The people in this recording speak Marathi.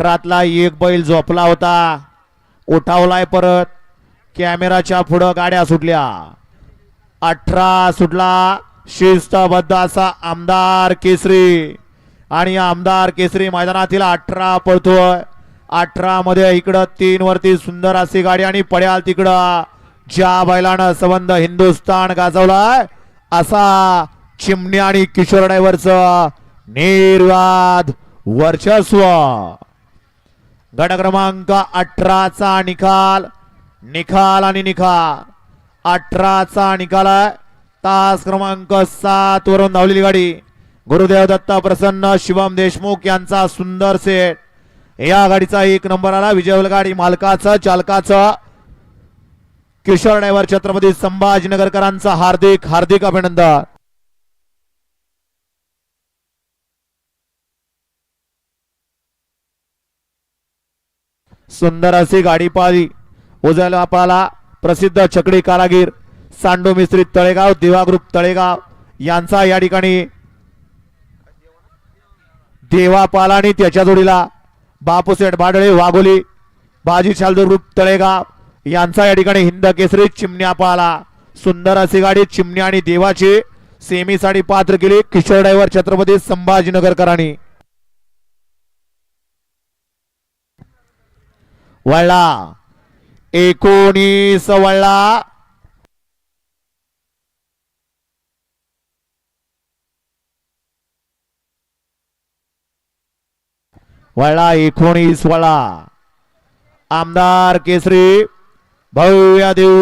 घरातला एक बैल झोपला होता, उठावलाय परत. कॅमेराच्या पुढं गाड्या सुटल्या. 18 सुटला शिस्तबद्ध असा आमदार केसरी. आणि आमदार केसरी मैदानातील 18 पळतोय. 18 मध्ये इकडं 3 वरती सुंदर अशी गाडी आणि पड्याल तिकडं ज्या बैलानं संबंध हिंदुस्थान गाजवलाय असा चिमणी आणि किशोर ड्रायव्हरचं निर्वाद वर्चस्व. गट क्रमांक 18 चा निकाल आणि निकाल. 18 चा निकाल आहे. तास क्रमांक 7 वरून धावलेली गाडी गुरुदेव दत्त प्रसन्न शिवम देशमुख यांचा सुंदर सेट. या गाडीचा 1 नंबर आला. विजय गाडी मालकाचं चालकाचं किशोर ड्रायव्हर छत्रपती संभाजीनगरकरांचा हार्दिक हार्दिक अभिनंदन. सुंदर अशी गाडी पाहिली. उजव्या पाला प्रसिद्ध छकडी कारागीर सांडू मिस्त्री तळेगाव देवा ग्रुप तळेगाव यांचा या ठिकाणी देवापाला आणि त्याच्या जोडीला बापूसेठ बाडळे वाघोली बाजी शालदूर ग्रुप तळेगाव यांचा या ठिकाणी हिंद केसरी चिमण्या पाला. सुंदर अशी गाडी चिमण्या आणि देवाची सेमी साठी पात्र केली किशोर ड्रायव्हर छत्रपती संभाजीनगरकरांनी. वळला 19 वळला. वळला 19 वळला. आमदार केसरी भव्य दिव्य